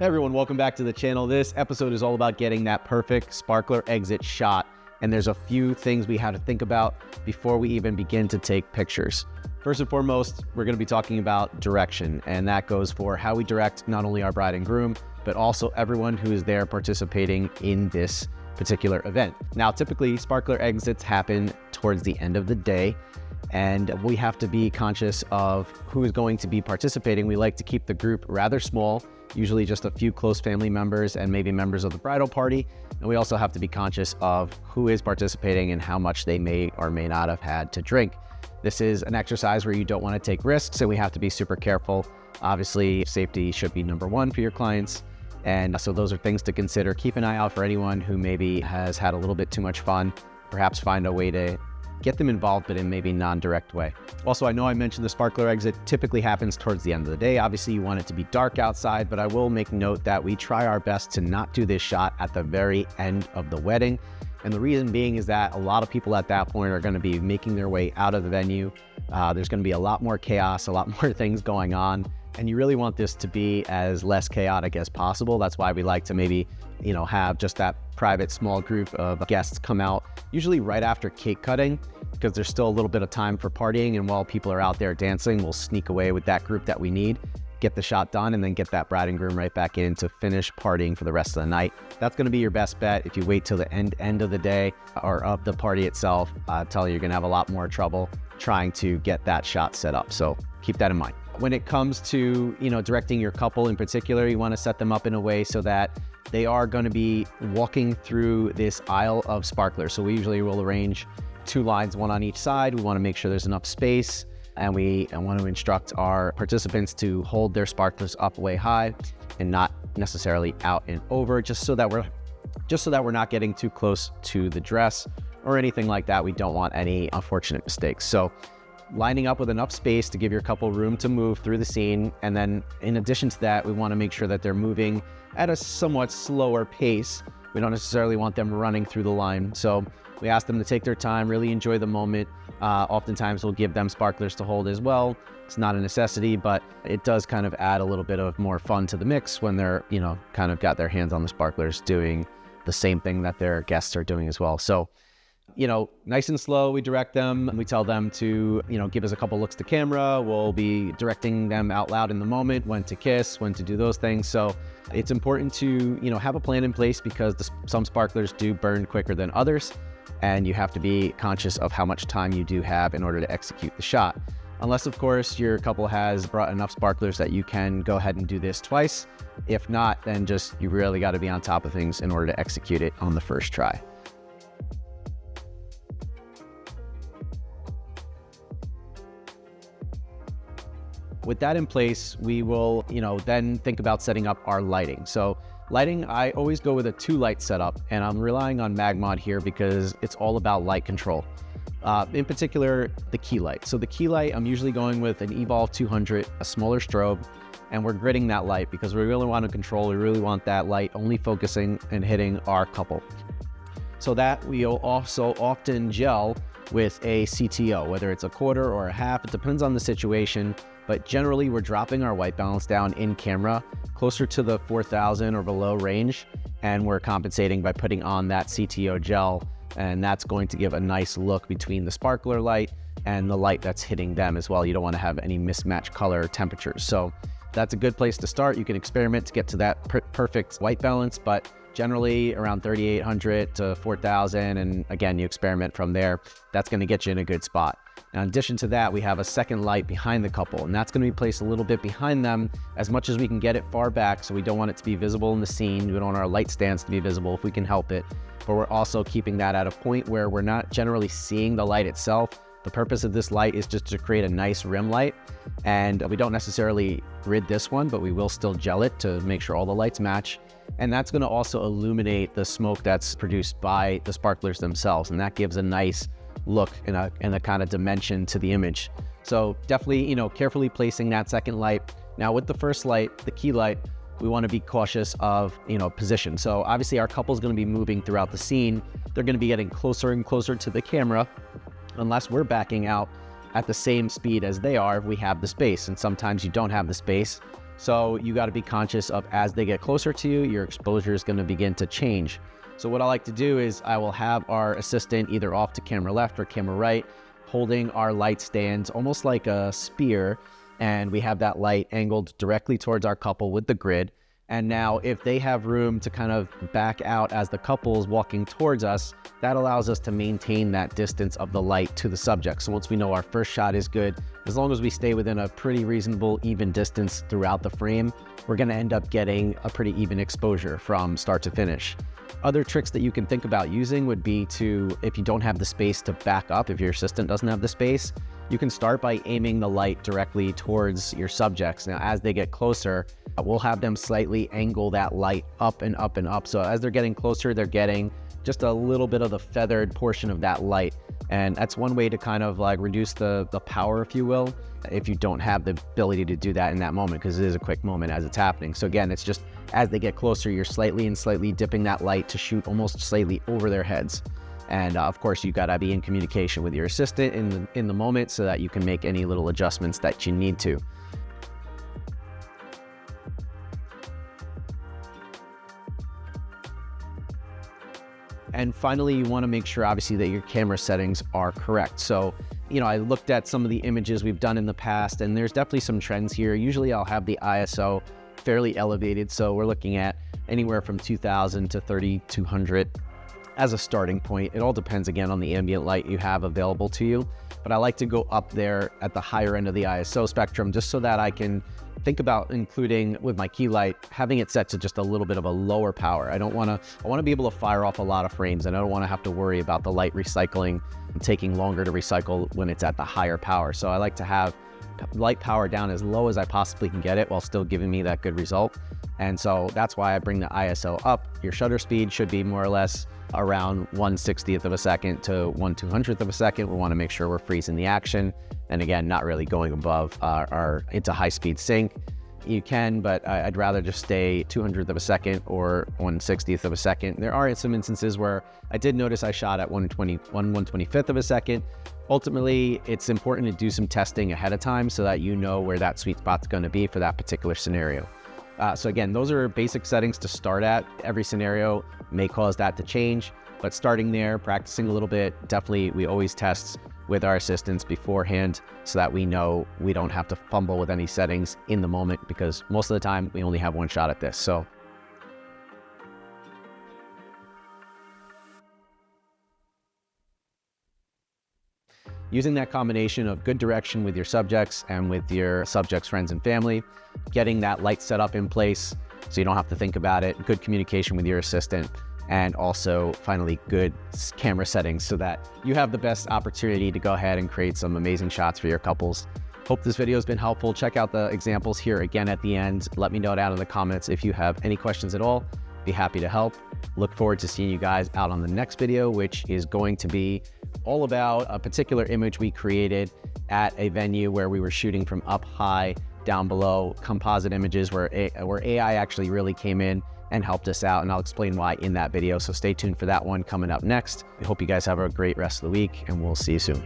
Hey everyone, welcome back to the channel. This episode is all about getting that perfect sparkler exit shot. And there's a few things we have to think about before we even begin to take pictures. First and foremost, we're going to be talking about direction. And that goes for how we direct not only our bride and groom, but also everyone who is there participating in this particular event. Now, typically sparkler exits happen towards the end of the day. And we have to be conscious of who is going to be participating. We like to keep the group rather small, usually just a few close family members and maybe members of the bridal party. And we also have to be conscious of who is participating and how much they may or may not have had to drink. This is an exercise where you don't want to take risks, so we have to be super careful. Obviously, safety should be number one for your clients. And so those are things to consider. Keep an eye out for anyone who maybe has had a little bit too much fun. Perhaps find a way to get them involved, but in maybe non-direct way. Also, I know I mentioned the sparkler exit typically happens towards the end of the day. Obviously, you want it to be dark outside, but I will make note that we try our best to not do this shot at the very end of the wedding. And the reason being is that a lot of people at that point are going to be making their way out of the venue. There's going to be a lot more chaos, a lot more things going on. And you really want this to be as less chaotic as possible. That's why we like to maybe, have just that private small group of guests come out, usually right after cake cutting, because there's still a little bit of time for partying. And while people are out there dancing, we'll sneak away with that group that we need, get the shot done, and then get that bride and groom right back in to finish partying for the rest of the night. That's going to be your best bet. If you wait till the end of the day or of the party itself, I tell you, you're going to have a lot more trouble trying to get that shot set up. So keep that in mind. When it comes to, directing your couple in particular, you want to set them up in a way so that they are going to be walking through this aisle of sparklers. So we usually will arrange 2 lines, 1 on each side. We want to make sure there's enough space, and we want to instruct our participants to hold their sparklers up way high and not necessarily out and over, just so that we're not getting too close to the dress or anything like that. We don't want any unfortunate mistakes. So lining up with enough space to give your couple room to move through the scene. And then in addition to that, we want to make sure that they're moving at a somewhat slower pace. We don't necessarily want them running through the line. So we ask them to take their time, really enjoy the moment. Oftentimes we'll give them sparklers to hold as well. It's not a necessity, but it does kind of add a little bit of more fun to the mix when they're, kind of got their hands on the sparklers doing the same thing that their guests are doing as well. So, nice and slow, we direct them. We tell them to, give us a couple looks to camera. We'll be directing them out loud in the moment, when to kiss, when to do those things. So it's important to, have a plan in place, because some sparklers do burn quicker than others. And you have to be conscious of how much time you do have in order to execute the shot. Unless, of course, your couple has brought enough sparklers that you can go ahead and do this twice. If not, then you really got to be on top of things in order to execute it on the first try. With that in place, we will, then think about setting up our lighting. So lighting, I always go with a 2-light setup, and I'm relying on MagMod here because it's all about light control. In particular, the key light. So the key light, I'm usually going with an Evolve 200, a smaller strobe, and we're gridding that light because we really want to control. We really want that light only focusing and hitting our couple. So that we'll also often gel with a CTO, whether it's a quarter or a half. It depends on the situation. But generally, we're dropping our white balance down in camera closer to the 4,000 or below range, and we're compensating by putting on that CTO gel, and that's going to give a nice look between the sparkler light and the light that's hitting them as well. You don't want to have any mismatched color or temperatures. So that's a good place to start. You can experiment to get to that perfect white balance, but generally around 3,800 to 4,000, and again, you experiment from there. That's going to get you in a good spot. Now, in addition to that, we have a second light behind the couple, and that's going to be placed a little bit behind them as much as we can get it far back, so we don't want it to be visible in the scene. We don't want our light stands to be visible if we can help it, but we're also keeping that at a point where we're not generally seeing the light itself. The purpose of this light is just to create a nice rim light, and we don't necessarily grid this one, but we will still gel it to make sure all the lights match. And that's going to also illuminate the smoke that's produced by the sparklers themselves, and that gives a nice look and a kind of dimension to the image. So definitely, carefully placing that second light. Now with the first light, the key light, we want to be cautious of, position. So obviously our couple's going to be moving throughout the scene. They're going to be getting closer and closer to the camera unless we're backing out at the same speed as they are if we have the space. And sometimes you don't have the space. So you got to be conscious of, as they get closer to you, your exposure is going to begin to change. So what I like to do is I will have our assistant either off to camera left or camera right, holding our light stands almost like a spear, and we have that light angled directly towards our couple with the grid. And now if they have room to kind of back out as the couple is walking towards us, that allows us to maintain that distance of the light to the subject. So once we know our first shot is good, as long as we stay within a pretty reasonable, even distance throughout the frame, we're gonna end up getting a pretty even exposure from start to finish. Other tricks that you can think about using would be to, if you don't have the space to back up, if your assistant doesn't have the space, you can start by aiming the light directly towards your subjects. Now, as they get closer, we'll have them slightly angle that light up and up and up. So as they're getting closer, they're getting just a little bit of the feathered portion of that light. And that's one way to kind of like reduce the power, if you will, if you don't have the ability to do that in that moment, because it is a quick moment as it's happening. So again, it's just as they get closer, you're slightly dipping that light to shoot almost slightly over their heads. And of course, you gotta be in communication with your assistant in the moment so that you can make any little adjustments that you need to. And finally, you wanna make sure obviously that your camera settings are correct. So, I looked at some of the images we've done in the past, and there's definitely some trends here. Usually I'll have the ISO fairly elevated. So we're looking at anywhere from 2000 to 3200 as a starting point. It all depends again on the ambient light you have available to you, but I like to go up there at the higher end of the ISO spectrum just so that I can think about including with my key light, having it set to just a little bit of a lower power. I want to be able to fire off a lot of frames, and I don't want to have to worry about the light recycling and taking longer to recycle when it's at the higher power. So I like to have light power down as low as I possibly can get it while still giving me that good result. And so that's why I bring the ISO up. Your shutter speed should be more or less around 1/60th of a second to 1/200th of a second. We want to make sure we're freezing the action. And again, not really going above into high speed sync. You can, but I'd rather just stay 200th of a second or 1/60th of a second. There are some instances where I did notice I shot at 1/25th of a second. Ultimately, it's important to do some testing ahead of time so that you know where that sweet spot's going to be for that particular scenario. So again, those are basic settings to start at. Every scenario may cause that to change, but starting there, practicing a little bit, definitely we always test with our assistants beforehand so that we know we don't have to fumble with any settings in the moment, because most of the time we only have one shot at this. So using that combination of good direction with your subjects and with your subjects' friends and family, getting that light setup in place so you don't have to think about it, good communication with your assistant, and also finally good camera settings so that you have the best opportunity to go ahead and create some amazing shots for your couples. Hope this video has been helpful. Check out the examples here again at the end. Let me know down in the comments if you have any questions at all. Be happy to help. Look forward to seeing you guys out on the next video, which is going to be all about a particular image we created at a venue where we were shooting from up high, down below, composite images where AI actually really came in and helped us out, and I'll explain why in that video. So stay tuned for that one coming up next. I hope you guys have a great rest of the week, and we'll see you soon.